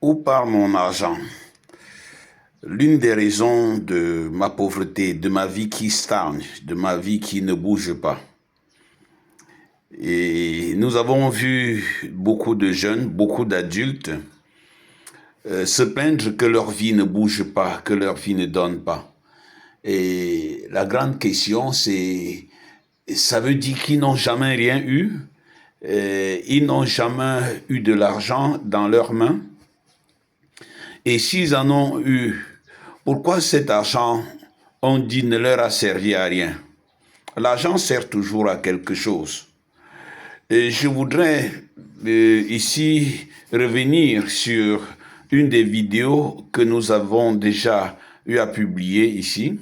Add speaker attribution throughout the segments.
Speaker 1: Où part mon argent? L'une des raisons de ma pauvreté, de ma vie qui stagne, de ma vie qui ne bouge pas. Et nous avons vu beaucoup de jeunes, beaucoup d'adultes se plaindre que leur vie ne bouge pas, que leur vie ne donne pas. Et la grande question, c'est, ça veut dire qu'ils n'ont jamais rien eu, ils n'ont jamais eu de l'argent dans leurs mains. Et s'ils en ont eu, pourquoi cet argent, on dit, ne leur a servi à rien? L'argent sert toujours à quelque chose. Et je voudrais ici revenir sur une des vidéos que nous avons déjà eu à publier ici,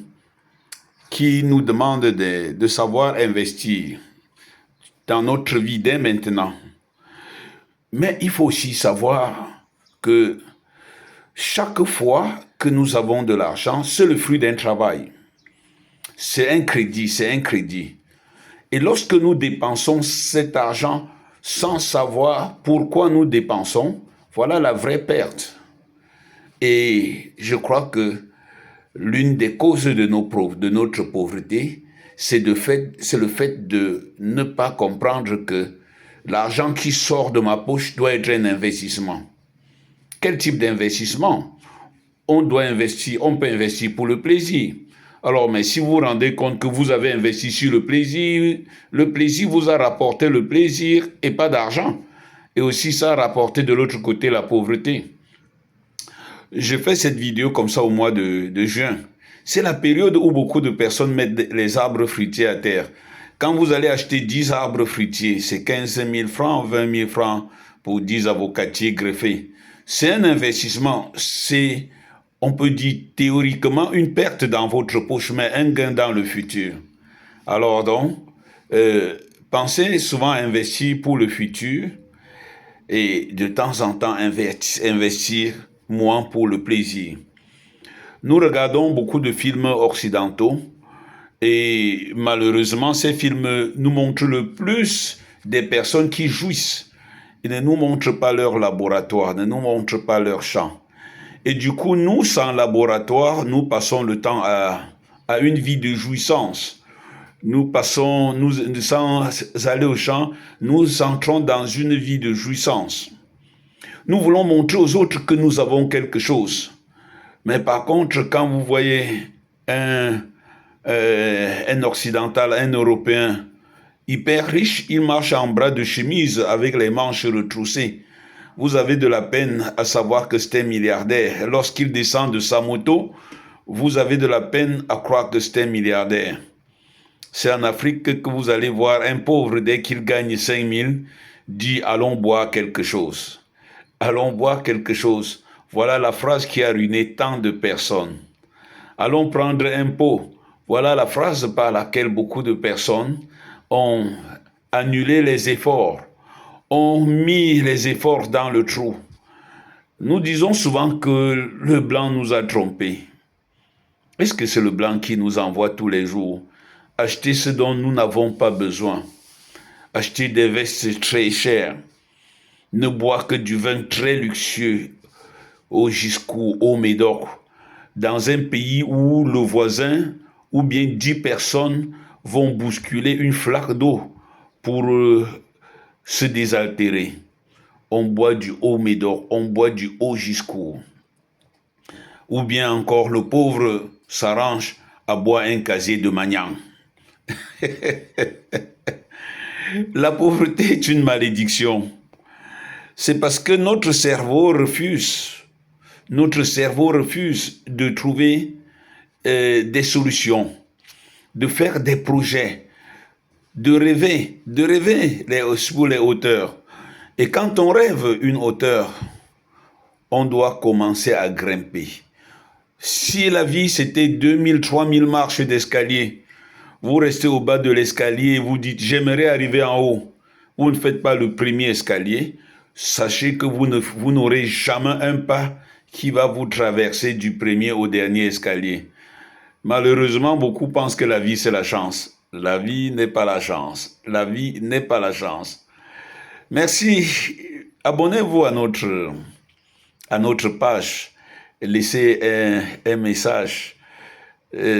Speaker 1: qui nous demande de savoir investir dans notre vie dès maintenant. Mais il faut aussi savoir que chaque fois que nous avons de l'argent, c'est le fruit d'un travail. C'est un crédit, c'est un crédit. Et lorsque nous dépensons cet argent sans savoir pourquoi nous dépensons, voilà la vraie perte. Et je crois que l'une des causes de notre pauvreté, c'est le fait de ne pas comprendre que l'argent qui sort de ma poche doit être un investissement. Quel type d'investissement? On doit investir, on peut investir pour le plaisir. Alors, mais si vous vous rendez compte que vous avez investi sur le plaisir vous a rapporté le plaisir et pas d'argent. Et aussi, ça a rapporté de l'autre côté la pauvreté. Je fais cette vidéo comme ça au mois de juin. C'est la période où beaucoup de personnes mettent les arbres fruitiers à terre. Quand vous allez acheter 10 arbres fruitiers, c'est 15 000 francs, 20 000 francs pour 10 avocatiers greffés. C'est un investissement, c'est, on peut dire théoriquement, une perte dans votre poche, mais un gain dans le futur. Alors donc, pensez souvent à investir pour le futur et de temps en temps investir moins pour le plaisir. Nous regardons beaucoup de films occidentaux et malheureusement, ces films nous montrent le plus des personnes qui jouissent. Ils ne nous montrent pas leur laboratoire, ne nous montrent pas leur champ. Et du coup, nous, sans laboratoire, nous passons le temps à une vie de jouissance. Nous sans aller au champ, nous entrons dans une vie de jouissance. Nous voulons montrer aux autres que nous avons quelque chose. Mais par contre, quand vous voyez un occidental, un Européen hyper riche, il marche en bras de chemise avec les manches retroussées. Vous avez de la peine à savoir que c'est un milliardaire. Lorsqu'il descend de sa moto, vous avez de la peine à croire que c'est un milliardaire. C'est en Afrique que vous allez voir un pauvre, dès qu'il gagne 5 000, dit « allons boire quelque chose ». Allons boire quelque chose. Voilà la phrase qui a ruiné tant de personnes. Allons prendre un pot. Voilà la phrase par laquelle beaucoup de personnes ont annulé les efforts, ont mis les efforts dans le trou. Nous disons souvent que le blanc nous a trompés. Est-ce que c'est le blanc qui nous envoie tous les jours acheter ce dont nous n'avons pas besoin, acheter des vestes très chères, ne boire que du vin très luxueux, au Giscou, au Médoc, dans un pays où le voisin ou bien 10 personnes vont bousculer une flaque d'eau pour se désaltérer. On boit du haut Médoc, on boit du haut Giscou. Ou bien encore le pauvre s'arrange à boire un casier de Magnan. La pauvreté est une malédiction. C'est parce que notre cerveau refuse de trouver des solutions, de faire des projets, de rêver pour les hauteurs. Et quand on rêve une hauteur, on doit commencer à grimper. Si la vie c'était 2000, 3000 marches d'escalier, vous restez au bas de l'escalier et vous dites « j'aimerais arriver en haut ». Vous ne faites pas le premier escalier, sachez que vous n'aurez jamais un pas qui va vous traverser du premier au dernier escalier. Malheureusement, beaucoup pensent que la vie, c'est la chance. La vie n'est pas la chance. La vie n'est pas la chance. Merci. Abonnez-vous à notre page, laissez un message.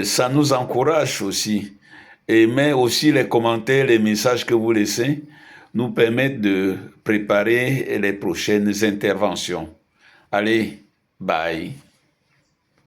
Speaker 1: Ça nous encourage aussi. Mais aussi les commentaires, les messages que vous laissez nous permettent de préparer les prochaines interventions. Allez, bye.